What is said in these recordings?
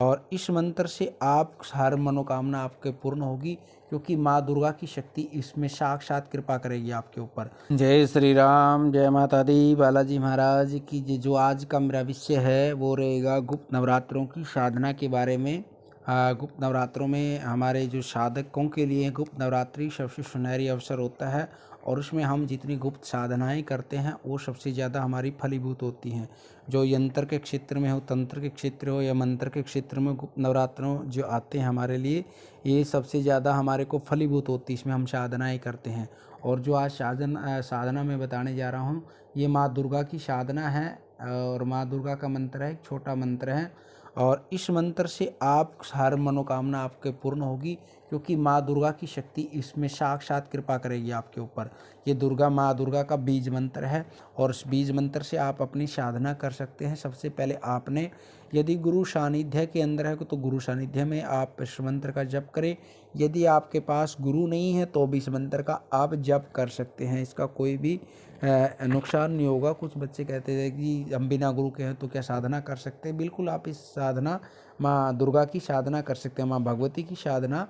और इस मंत्र से आप हर मनोकामना आपके पूर्ण होगी, क्योंकि माँ दुर्गा की शक्ति इसमें साक्षात कृपा करेगी आपके ऊपर। जय श्री राम, जय माता दी, बालाजी महाराज की जय। जो आज का मेरा विषय है वो रहेगा गुप्त नवरात्रों की साधना के बारे में। गुप्त नवरात्रों में हमारे जो साधकों के लिए गुप्त नवरात्रि सबसे सुनहरी अवसर होता है, और उसमें हम जितनी गुप्त साधनाएं करते हैं वो सबसे ज़्यादा हमारी फलीभूत होती हैं। जो यंत्र के क्षेत्र में हो, तंत्र के क्षेत्र हो या मंत्र के क्षेत्र में, गुप्त नवरात्रों जो आते हैं हमारे लिए, ये सबसे ज़्यादा हमारे को फलीभूत होती है। इसमें हम साधनाएं करते हैं। और जो आज साधना मैं बताने जा रहा हूँ, ये माँ दुर्गा की साधना है। और माँ दुर्गा का मंत्र है, एक छोटा मंत्र है, और इस मंत्र से आप हर मनोकामना आपके पूर्ण होगी, क्योंकि माँ दुर्गा की शक्ति इसमें साक्षात कृपा करेगी आपके ऊपर। ये माँ दुर्गा का बीज मंत्र है, और इस बीज मंत्र से आप अपनी साधना कर सकते हैं। सबसे पहले आपने, यदि गुरु सानिध्य के अंदर है तो गुरु सानिध्य में आप इस मंत्र का जप करें। यदि आपके पास गुरु नहीं है तो भी इस मंत्र का आप जप कर सकते हैं। इसका कोई भी नुकसान नहीं होगा। कुछ बच्चे कहते हैं कि हम बिना गुरु के हैं तो क्या साधना कर सकते हैं? बिल्कुल, आप इस साधना माँ दुर्गा की साधना कर सकते हैं, माँ भगवती की साधना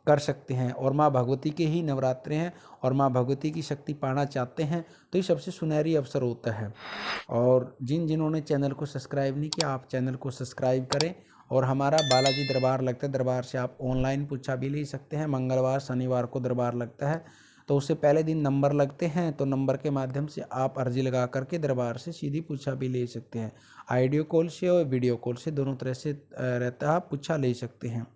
कर सकते हैं। और माँ भगवती के ही नवरात्रे हैं, और माँ भगवती की शक्ति पाना चाहते हैं तो ये सबसे सुनहरी अवसर होता है। और जिन्होंने चैनल को सब्सक्राइब नहीं किया, आप चैनल को सब्सक्राइब करें। और हमारा बालाजी दरबार लगता है, दरबार से आप ऑनलाइन पूछा भी ले सकते हैं। मंगलवार शनिवार को दरबार लगता है, तो उससे पहले दिन नंबर लगते हैं, तो नंबर के माध्यम से आप अर्जी लगा करके दरबार से सीधी पूछा भी ले सकते हैं। ऑडियो कॉल से और वीडियो कॉल से दोनों तरह से रहता है, आप पूछा ले सकते हैं।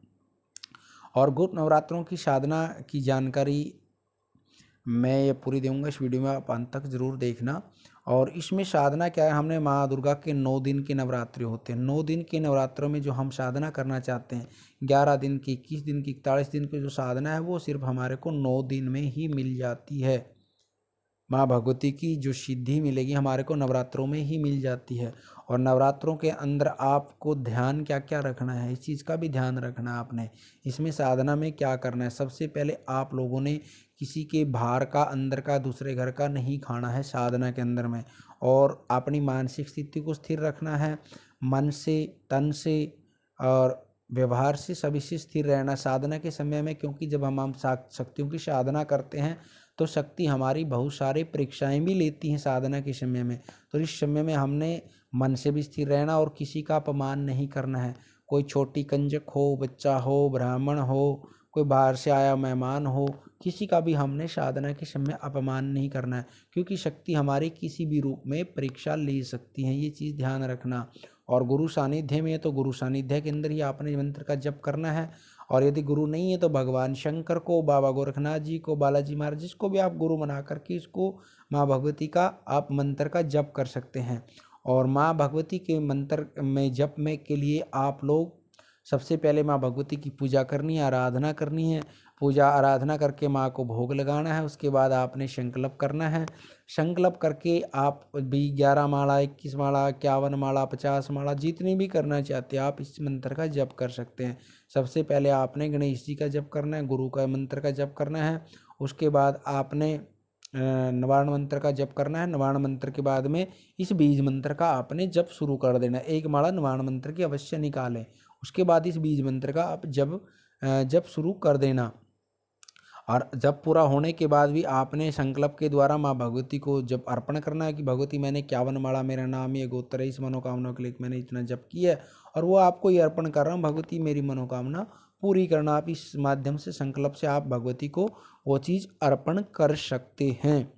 और गुप्त नवरात्रों की साधना की जानकारी मैं ये पूरी दूंगा, इस वीडियो में आप अंत तक ज़रूर देखना। और इसमें साधना क्या है, हमने माँ दुर्गा के 9 दिन के नवरात्रि होते हैं। 9 दिन के नवरात्रों में जो हम साधना करना चाहते हैं, 11 दिन की, 21 दिन की, 41 दिन की जो साधना है, वो सिर्फ हमारे को 9 दिन में ही मिल जाती है। माँ भगवती की जो सिद्धि मिलेगी हमारे को नवरात्रों में ही मिल जाती है। और नवरात्रों के अंदर आपको ध्यान क्या क्या रखना है, इस चीज़ का भी ध्यान रखना है आपने। इसमें साधना में क्या करना है, सबसे पहले आप लोगों ने किसी के बाहर का, अंदर का, दूसरे घर का नहीं खाना है साधना के अंदर में। और अपनी मानसिक स्थिति को स्थिर रखना है, मन से, तन से और व्यवहार से, सभी से स्थिर रहना साधना के समय में। क्योंकि जब हम शक्तियों की साधना करते हैं तो शक्ति हमारी बहुत सारी परीक्षाएं भी लेती हैं साधना के समय में। तो इस समय में हमने मन से भी स्थिर रहना और किसी का अपमान नहीं करना है। कोई छोटी कंजक हो, बच्चा हो, ब्राह्मण हो, कोई बाहर से आया मेहमान हो, किसी का भी हमने साधना के समय अपमान नहीं करना है, क्योंकि शक्ति हमारी किसी भी रूप में परीक्षा ले सकती है, ये चीज़ ध्यान रखना। और गुरु सानिध्य में है तो गुरु सानिध्य के अंदर ही आपने मंत्र का जप करना है। और यदि गुरु नहीं है तो भगवान शंकर को, बाबा गोरखनाथ जी को, बालाजी महाराज, जिसको भी आप गुरु बना करके इसको माँ भगवती का आप मंत्र का जप कर सकते हैं। और माँ भगवती के मंत्र में जप में के लिए आप लोग सबसे पहले माँ भगवती की पूजा करनी है, आराधना करनी है। पूजा आराधना करके माँ को भोग लगाना है। उसके बाद आपने संकल्प करना है। संकल्प करके आप भी 11 माला, 21 माला, 51 माला, 50 माला, जितनी भी करना चाहते हैं आप इस मंत्र का जप कर सकते हैं। सबसे पहले आपने गणेश जी का जप करना है, गुरु का मंत्र का जप करना है। उसके बाद आपने नवारण मंत्र का जप करना है। नवारण मंत्र के बाद में इस बीज मंत्र का आपने जप शुरू कर देना है। एक माला नवारण मंत्र की अवश्य निकालें। उसके बाद इस बीज मंत्र का आप जप शुरू कर देना। और जब पूरा होने के बाद भी आपने संकल्प के द्वारा माँ भगवती को जब अर्पण करना है कि भगवती मैंने 51 माला, मेरा नाम ये गोत्र है, इस मनोकामना के लिए मैंने इतना जप किया है और वो आपको ये अर्पण कर रहा हूँ, भगवती मेरी मनोकामना पूरी करना। आप इस माध्यम से, संकल्प से आप भगवती को वो चीज़ अर्पण कर सकते हैं।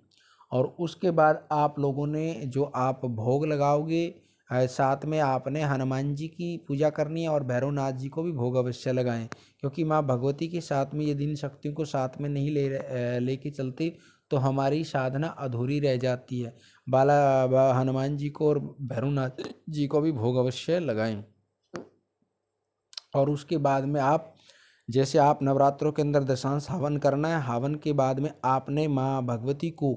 और उसके बाद आप लोगों ने जो आप भोग लगाओगे, साथ में आपने हनुमान जी की पूजा करनी है और भैरवनाथ जी को भी भोग अवश्य लगाएं। क्योंकि माँ भगवती के साथ में यदि इन शक्तियों को साथ में नहीं लेके चलते तो हमारी साधना अधूरी रह जाती है। हनुमान जी को और भैरवनाथ जी को भी भोग अवश्य लगाएं। और उसके बाद में आप, जैसे आप नवरात्रों के अंदर दशांश हवन करना है, हवन के बाद में आपने माँ भगवती को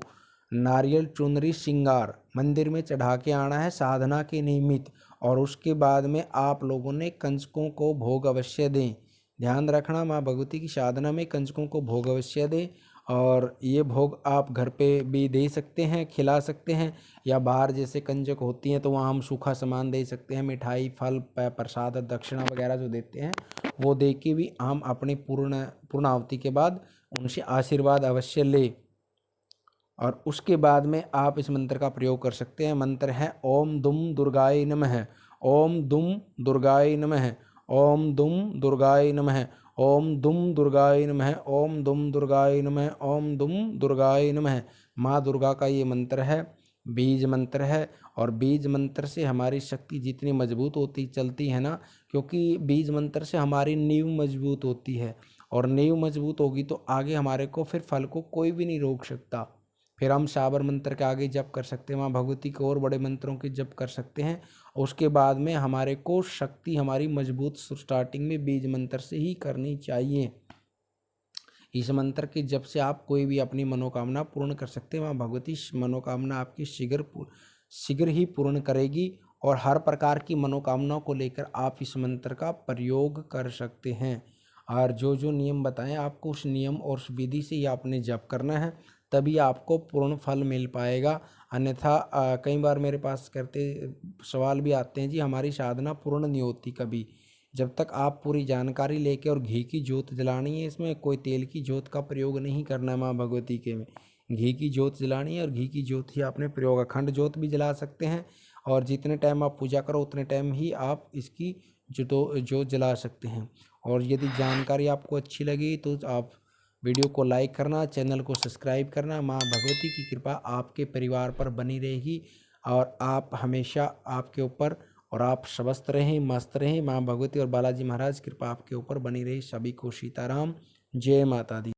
नारियल, चुनरी, श्रृंगार मंदिर में चढ़ा के आना है साधना के निमित्त। और उसके बाद में आप लोगों ने कंजकों को भोग अवश्य दें। ध्यान रखना, माँ भगवती की साधना में कंजकों को भोग अवश्य दें। और ये भोग आप घर पे भी दे सकते हैं, खिला सकते हैं, या बाहर जैसे कंजक होती हैं तो वहाँ हम सूखा सामान दे सकते हैं, मिठाई, फल, प्रसाद, दक्षिणा वगैरह जो देते हैं वो दे के भी हम अपनी पूर्णाहुति के बाद उनसे आशीर्वाद अवश्य ले। और उसके बाद में आप इस मंत्र का प्रयोग कर सकते हैं। मंत्र है ओम दुम दुर्गाय नमः, ओम दुम दुर्गाय नमः, ओम दुम दुर्गाय नमः, ओम दुम दुर्गाय नमः, ओम दुम दुर्गाय नमः, ओम दुम दुर्गाय नमः। माँ दुर्गा का ये मंत्र है, बीज मंत्र है। और बीज मंत्र से हमारी शक्ति जितनी मजबूत होती चलती है ना, क्योंकि बीज मंत्र से हमारी नींव मजबूत होती है, और नींव मजबूत होगी तो आगे हमारे को फिर फल को कोई भी नहीं रोक सकता। फिर हम शाबर मंत्र के आगे जप कर सकते हैं, माँ भगवती के और बड़े मंत्रों के जप कर सकते हैं। उसके बाद में हमारे को शक्ति हमारी मजबूत स्टार्टिंग में बीज मंत्र से ही करनी चाहिए। इस मंत्र के जप से आप कोई भी अपनी मनोकामना पूर्ण कर सकते हैं। माँ भगवती मनोकामना आपकी शीघ्र ही पूर्ण करेगी, और हर प्रकार की मनोकामनाओं को लेकर आप इस मंत्र का प्रयोग कर सकते हैं। और जो जो नियम बताएं आपको उस नियम और उस विधि से ही आपने जप करना है, तभी आपको पूर्ण फल मिल पाएगा। अन्यथा कई बार मेरे पास करते सवाल भी आते हैं, जी हमारी साधना पूर्ण नहीं होती कभी। जब तक आप पूरी जानकारी लेके, और घी की जोत जलानी है, इसमें कोई तेल की जोत का प्रयोग नहीं करना है। माँ भगवती के में घी की जोत जलानी है, और घी की जोत ही आपने प्रयोग, अखंड जोत भी जला सकते हैं, और जितने टाइम आप पूजा करो उतने टाइम ही आप इसकी जोत जला सकते हैं। और यदि जानकारी आपको अच्छी लगी तो आप वीडियो को लाइक करना, चैनल को सब्सक्राइब करना। माँ भगवती की कृपा आपके परिवार पर बनी रहेगी, और आप हमेशा आपके ऊपर, और आप स्वस्थ रहें, मस्त रहें। माँ भगवती और बालाजी महाराज कृपा आपके ऊपर बनी रही। सभी को सीताराम, जय माता दी।